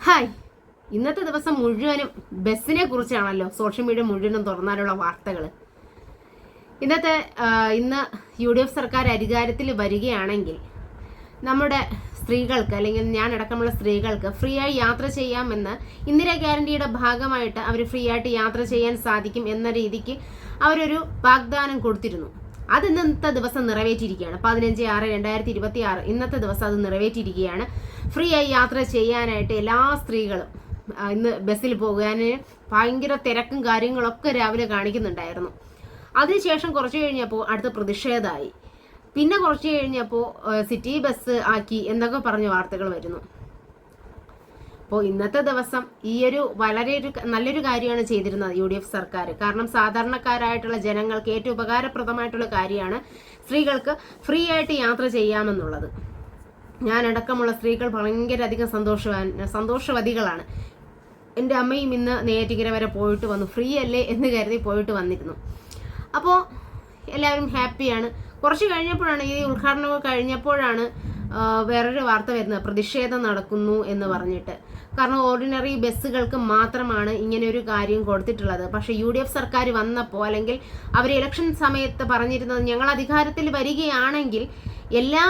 Hi, ഇന്നത്തെ ദിവസം മുഴുവനും ബസ്സിനെ കുറിച്ചാണല്ലോ. സോഷ്യൽ മീഡിയ മുഴുവനും തുറന്നാലുള്ള വാർത്തകൾ. ഇന്ന് UDF സർക്കാർ അധികാരത്തിൽ വരികയാണെങ്കിൽ നമ്മുടെ സ്ത്രീകൾക്ക്, അല്ലെങ്കിൽ ഞാൻ അടക്കമുള്ള സ്ത്രീകൾക്ക് ഫ്രീ ആയി യാത്ര ചെയ്യാമെന്ന് ഇന്ദിരാ ഗ്യാരണ്ടിയുടെ ഭാഗമായിട്ട് അവർ ഫ്രീ ആയിട്ട് യാത്ര ചെയ്യാൻ സാധിക്കും എന്ന രീതിക്ക് അവരൊരു വാഗ്ദാനം കൊടുത്തിരുന്നു. അത് ഇന്നത്തെ ദിവസം നിറവേറ്റിയിരിക്കുകയാണ്. 15/6/2026 ഇന്നത്തെ ദിവസം അത് നിറവേറ്റിയിരിക്കുകയാണ്. ഫ്രീ ആയി യാത്ര ചെയ്യാനായിട്ട് എല്ലാ സ്ത്രീകളും ഇന്ന് ബസ്സിൽ പോകാൻ ഭയങ്കര തിരക്കും കാര്യങ്ങളൊക്കെ രാവിലെ കാണിക്കുന്നുണ്ടായിരുന്നു. അതിനുശേഷം കുറച്ച് കഴിഞ്ഞപ്പോൾ അടുത്ത പ്രതിഷേധമായി. പിന്നെ കുറച്ച് കഴിഞ്ഞപ്പോൾ സിറ്റി ബസ് ആക്കി എന്നൊക്കെ പറഞ്ഞ വാർത്തകൾ വരുന്നു. അപ്പോൾ ഇന്നത്തെ ദിവസം വളരെ നല്ലൊരു കാര്യമാണ് ചെയ്തിരുന്നത് UDF സർക്കാർ. കാരണം സാധാരണക്കാരായിട്ടുള്ള ജനങ്ങൾക്ക് ഏറ്റവും ഉപകാരപ്രദമായിട്ടുള്ള കാര്യമാണ് സ്ത്രീകൾക്ക് ഫ്രീ ആയിട്ട് യാത്ര ചെയ്യാമെന്നുള്ളത്. ഞാനടക്കമുള്ള സ്ത്രീകൾ ഭയങ്കര അധികം സന്തോഷവതികളാണ്. എൻ്റെ അമ്മയും ഇന്ന് നെയ്യാറ്റിൻകര വരെ പോയിട്ട് വന്നു. ഫ്രീ അല്ലേ എന്ന് കരുതി പോയിട്ട് വന്നിരുന്നു. അപ്പോൾ എല്ലാവരും ഹാപ്പിയാണ്. കുറച്ച് കഴിഞ്ഞപ്പോഴാണ്, ഈ ഉദ്ഘാടനം കഴിഞ്ഞപ്പോഴാണ് വേറൊരു വാർത്ത വരുന്നത്, പ്രതിഷേധം നടക്കുന്നു എന്ന് പറഞ്ഞിട്ട്. കാരണം ഓർഡിനറി ബസ്സുകൾക്ക് മാത്രമാണ് ഇങ്ങനെ ഒരു കാര്യം കൊടുത്തിട്ടുള്ളത്. പക്ഷേ UDF സർക്കാർ വന്നപ്പോൾ, അല്ലെങ്കിൽ അവർ ഇലക്ഷൻ സമയത്ത് പറഞ്ഞിരുന്നത്, ഞങ്ങൾ അധികാരത്തിൽ വരികയാണെങ്കിൽ എല്ലാ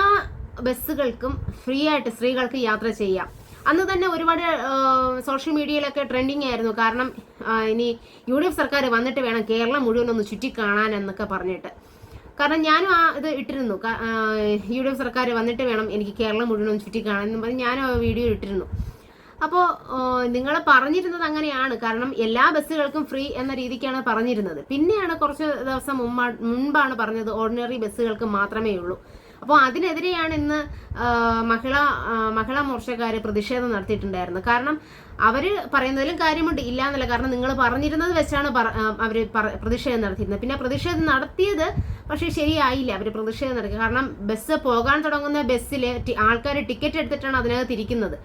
ബസ്സുകൾക്കും ഫ്രീ ആയിട്ട് സ്ത്രീകൾക്ക് യാത്ര ചെയ്യാം. അന്ന് തന്നെ ഒരുപാട് സോഷ്യൽ മീഡിയയിലൊക്കെ ട്രെൻഡിങ് ആയിരുന്നു. കാരണം ഇനി UDF സർക്കാർ വന്നിട്ട് വേണം കേരളം മുഴുവൻ ഒന്ന് ചുറ്റിക്കാണാൻ എന്നൊക്കെ പറഞ്ഞിട്ട്. കാരണം ഞാനും ഇത് ഇട്ടിരുന്നു, UDF സർക്കാർ വന്നിട്ട് വേണം എനിക്ക് കേരളം മുഴുവൻ ചുറ്റിക്കാണാൻ എന്ന് പറഞ്ഞ് ഞാനും ആ വീഡിയോ ഇട്ടിരുന്നു. അപ്പോൾ നിങ്ങൾ പറഞ്ഞിരുന്നത് അങ്ങനെയാണ്. കാരണം എല്ലാ ബസ്സുകൾക്കും ഫ്രീ എന്ന രീതിക്കാണ് പറഞ്ഞിരുന്നത്. പിന്നെയാണ് കുറച്ച് ദിവസം മുൻപാണ് പറഞ്ഞത് ഓർഡിനറി ബസ്സുകൾക്ക് മാത്രമേ ഉള്ളൂ. അപ്പോൾ അതിനെതിരെയാണ് ഇന്ന് മഹിളാ മോർച്ചക്കാർ പ്രതിഷേധം നടത്തിയിട്ടുണ്ടായിരുന്നത്. കാരണം അവർ പറയുന്നതിലും കാര്യമുണ്ട്, ഇല്ല എന്നല്ല. കാരണം നിങ്ങൾ പറഞ്ഞിരുന്നത് വെച്ചാണ് അവർ പ്രതിഷേധം നടത്തിയിരുന്നത്. പിന്നെ പ്രതിഷേധം നടത്തിയത് പക്ഷേ ശരിയായില്ല. അവർ പ്രതിഷേധം നടത്തി. കാരണം ബസ് പോകാൻ തുടങ്ങുന്ന ബസ്സിൽ ആൾക്കാർ ടിക്കറ്റ് എടുത്തിട്ടാണ് അതിനകത്ത് ഇരിക്കുന്നത്.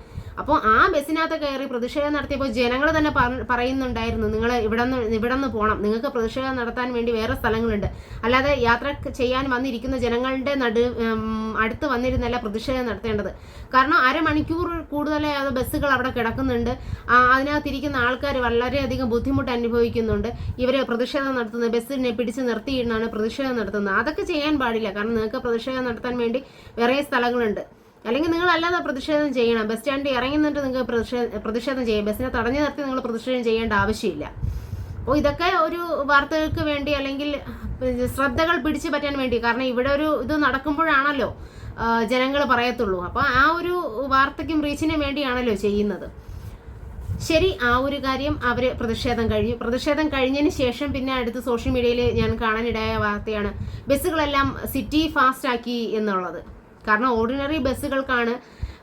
അപ്പോൾ ആ ബസ്സിനകത്ത് കയറി പ്രതിഷേധം നടത്തിയപ്പോൾ ജനങ്ങൾ തന്നെ പറയുന്നുണ്ടായിരുന്നു, നിങ്ങൾ ഇവിടെ നിന്ന് പോകണം, നിങ്ങൾക്ക് പ്രതിഷേധം നടത്താൻ വേണ്ടി വേറെ സ്ഥലങ്ങളുണ്ട്, അല്ലാതെ യാത്ര ചെയ്യാൻ വന്നിരിക്കുന്ന ജനങ്ങളുടെ അടുത്ത് വന്നിരുന്നല്ല പ്രതിഷേധം നടത്തേണ്ടത്. കാരണം അരമണിക്കൂർ കൂടുതലേ അത് ബസ്സുകൾ അവിടെ കിടക്കുന്നുണ്ട്. അതിനകത്തിരിക്കുന്ന ആൾക്കാർ വളരെയധികം ബുദ്ധിമുട്ട് അനുഭവിക്കുന്നുണ്ട്. ഇവർ പ്രതിഷേധം നടത്തുന്നത് ബസ്സിനെ പിടിച്ച് നിർത്തിയിട്ടാണ് പ്രതിഷേധം നടത്തുന്നത്. അതൊക്കെ ചെയ്യാൻ പാടില്ല. കാരണം നിങ്ങൾക്ക് പ്രതിഷേധം നടത്താൻ വേണ്ടി വേറെ സ്ഥലങ്ങളുണ്ട്. അല്ലെങ്കിൽ നിങ്ങൾ അല്ലാതെ പ്രതിഷേധം ചെയ്യണം. ബസ് സ്റ്റാൻഡിൽ ഇറങ്ങുന്നുണ്ട് നിങ്ങൾക്ക് പ്രതിഷേധം ചെയ്യാം. ബസ്സിനെ തടഞ്ഞു നിർത്തി നിങ്ങൾ പ്രതിഷേധം ചെയ്യേണ്ട ആവശ്യമില്ല. അപ്പോൾ ഇതൊക്കെ ഒരു വാർത്തകൾക്ക് വേണ്ടി, അല്ലെങ്കിൽ ശ്രദ്ധകൾ പിടിച്ചു പറ്റാൻ വേണ്ടി. കാരണം ഇവിടെ ഒരു ഇത് നടക്കുമ്പോഴാണല്ലോ ജനങ്ങൾ പറയത്തുള്ളൂ. അപ്പോൾ ആ ഒരു വാർത്തയ്ക്കും റീച്ചിനും വേണ്ടിയാണല്ലോ ചെയ്യുന്നത്. ശരി, ആ ഒരു കാര്യം അവർ പ്രതിഷേധം കഴിഞ്ഞതിന് ശേഷം പിന്നെ അടുത്ത് സോഷ്യൽ മീഡിയയിൽ ഞാൻ കാണാനിടയായ വാർത്തയാണ് ബസ്സുകളെല്ലാം സിറ്റി ഫാസ്റ്റ് ആക്കി എന്നുള്ളത്. കാരണം ഓർഡിനറി ബസ്സുകൾക്കാണ്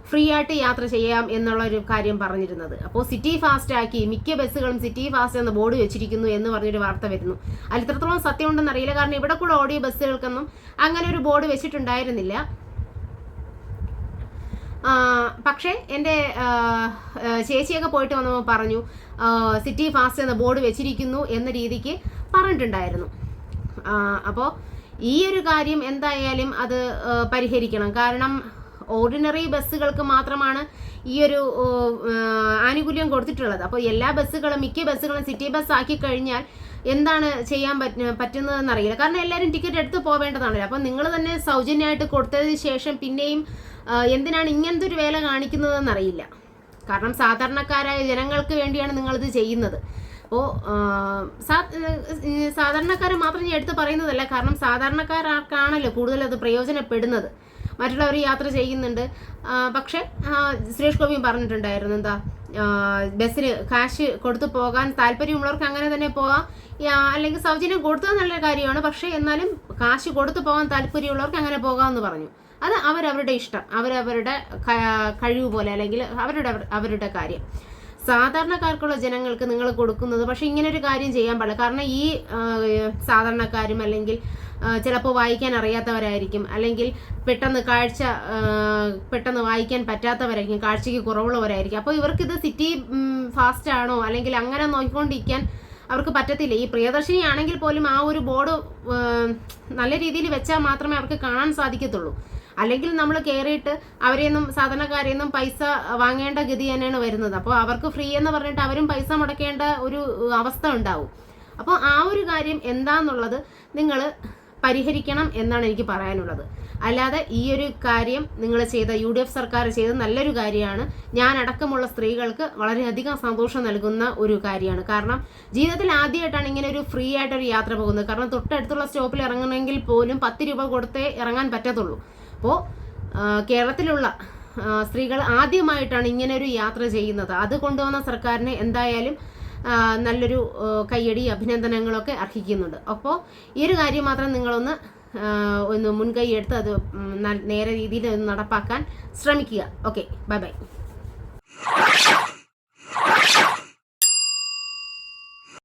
ഫ്രീ ആയിട്ട് യാത്ര ചെയ്യാം എന്നുള്ള ഒരു കാര്യം പറഞ്ഞിരുന്നത്. അപ്പോൾ സിറ്റി ഫാസ്റ്റ് ആക്കി, മിക്ക ബസ്സുകളും സിറ്റി ഫാസ്റ്റ് എന്ന ബോർഡ് വെച്ചിരിക്കുന്നു എന്ന് പറഞ്ഞൊരു വാർത്ത വരുന്നു. അതിൽ എത്രത്തോളം സത്യം ഉണ്ടെന്ന് അറിയില്ല. കാരണം ഇവിടെ കൂടെ ഓടിയ ബസ്സുകൾക്കൊന്നും അങ്ങനെ ഒരു ബോർഡ് വെച്ചിട്ടുണ്ടായിരുന്നില്ല. പക്ഷേ എൻ്റെ ചേച്ചിയൊക്കെ പോയിട്ട് വന്നപ്പോൾ പറഞ്ഞു സിറ്റി ഫാസ്റ്റ് എന്ന ബോർഡ് വെച്ചിരിക്കുന്നു എന്ന രീതിക്ക് പറഞ്ഞിട്ടുണ്ടായിരുന്നു. അപ്പോൾ ഈ ഒരു കാര്യം എന്തായാലും അത് പരിഹരിക്കണം. കാരണം ഓർഡിനറി ബസ്സുകൾക്ക് മാത്രമാണ് ഈ ഒരു ആനുകൂല്യം കൊടുത്തിട്ടുള്ളത്. അപ്പോൾ മിക്ക ബസ്സുകളും സിറ്റി ബസ് ആക്കി കഴിഞ്ഞാൽ എന്താണ് ചെയ്യാൻ പറ്റുന്നതെന്ന് അറിയില്ല. കാരണം എല്ലാവരും ടിക്കറ്റ് എടുത്ത് പോവേണ്ടതാണല്ലോ. അപ്പോൾ നിങ്ങൾ തന്നെ സൗജന്യമായിട്ട് കൊടുത്തതിന് ശേഷം പിന്നെയും എന്തിനാണ് ഇങ്ങനത്തെ ഒരു വേല കാണിക്കുന്നതെന്ന് അറിയില്ല. കാരണം സാധാരണക്കാരായ ജനങ്ങൾക്ക് വേണ്ടിയാണ് നിങ്ങളിത് ചെയ്യുന്നത്. അപ്പോൾ സാധാരണക്കാരെ മാത്രം ഞാൻ എടുത്ത് പറയുന്നതല്ല. കാരണം സാധാരണക്കാർക്കാണല്ലോ കൂടുതൽ അത് പ്രയോജനപ്പെടുന്നത്. മറ്റുള്ളവർ യാത്ര ചെയ്യുന്നുണ്ട്. പക്ഷെ സുരേഷ് ഗോപിയും പറഞ്ഞിട്ടുണ്ടായിരുന്നു, എന്താ ബസ്സിന് കാശ് കൊടുത്തു പോകാൻ താല്പര്യമുള്ളവർക്ക് അങ്ങനെ തന്നെ പോകാം, അല്ലെങ്കിൽ സൗജന്യം കൊടുത്തത് നല്ല കാര്യമാണ്. പക്ഷെ എന്നാലും കാശ് കൊടുത്തു പോകാൻ താല്പര്യമുള്ളവർക്ക് അങ്ങനെ പോകാമെന്ന് പറഞ്ഞു. അത് അവരവരുടെ ഇഷ്ടം, അവരവരുടെ കഴിവ് പോലെ, അല്ലെങ്കിൽ അവരുടെ കാര്യം. സാധാരണക്കാർക്കുള്ള ജനങ്ങൾക്ക് നിങ്ങൾ കൊടുക്കുന്നത് പക്ഷെ ഇങ്ങനെ ഒരു കാര്യം ചെയ്യാൻ പാടില്ല. കാരണം ഈ സാധാരണക്കാരും, അല്ലെങ്കിൽ ചിലപ്പോൾ വായിക്കാൻ അറിയാത്തവരായിരിക്കും, അല്ലെങ്കിൽ പെട്ടെന്ന് വായിക്കാൻ പറ്റാത്തവരായിരിക്കും, കാഴ്ചയ്ക്ക് കുറവുള്ളവരായിരിക്കും. അപ്പോൾ ഇവർക്കിത് സിറ്റി ഫാസ്റ്റ് ആണോ, അല്ലെങ്കിൽ അങ്ങനെ നോക്കിക്കൊണ്ടിരിക്കാൻ അവർക്ക് പറ്റത്തില്ല. ഈ പ്രിയദർശിനി ആണെങ്കിൽ പോലും ആ ഒരു ബോർഡ് നല്ല രീതിയിൽ വെച്ചാൽ മാത്രമേ അവർക്ക് കാണാൻ സാധിക്കത്തുള്ളൂ. അല്ലെങ്കിൽ നമ്മൾ കയറിയിട്ട് അവരെയൊന്നും സാധാരണക്കാരെയൊന്നും പൈസ വാങ്ങേണ്ട ഗതി തന്നെയാണ് വരുന്നത്. അപ്പോൾ അവർക്ക് ഫ്രീ എന്ന് പറഞ്ഞിട്ട് അവരും പൈസ മുടക്കേണ്ട ഒരു അവസ്ഥ ഉണ്ടാവും. അപ്പോൾ ആ ഒരു കാര്യം എന്താന്നുള്ളത് നിങ്ങൾ പരിഹരിക്കണം എന്നാണ് എനിക്ക് പറയാനുള്ളത്. അല്ലാതെ ഈ ഒരു കാര്യം നിങ്ങൾ ചെയ്ത UDF സർക്കാർ ചെയ്ത നല്ലൊരു കാര്യമാണ്. ഞാൻ അടക്കമുള്ള സ്ത്രീകൾക്ക് വളരെയധികം സന്തോഷം നൽകുന്ന ഒരു കാര്യമാണ്. കാരണം ജീവിതത്തിൽ ആദ്യമായിട്ടാണ് ഇങ്ങനെ ഒരു ഫ്രീ ആയിട്ടൊരു യാത്ര പോകുന്നത്. കാരണം തൊട്ടടുത്തുള്ള സ്റ്റോപ്പിൽ ഇറങ്ങണമെങ്കിൽ പോലും 10 രൂപ കൊടുത്തേ ഇറങ്ങാൻ പറ്റത്തുള്ളൂ. അപ്പോൾ കേരളത്തിലുള്ള സ്ത്രീകൾ ആദ്യമായിട്ടാണ് ഇങ്ങനെ ഒരു യാത്ര ചെയ്യുന്നത്. അത് കൊണ്ടുവന്ന സർക്കാരിന് എന്തായാലും നല്ലൊരു കയ്യടി അഭിനന്ദനങ്ങളൊക്കെ അർഹിക്കുന്നുണ്ട്. അപ്പോൾ ഈ ഒരു കാര്യം മാത്രം നിങ്ങളൊന്ന് മുൻകൈ എടുത്ത് അത് നേരെ രീതിയിൽ നടപ്പാക്കാൻ ശ്രമിക്കുക. Okay, bye bye.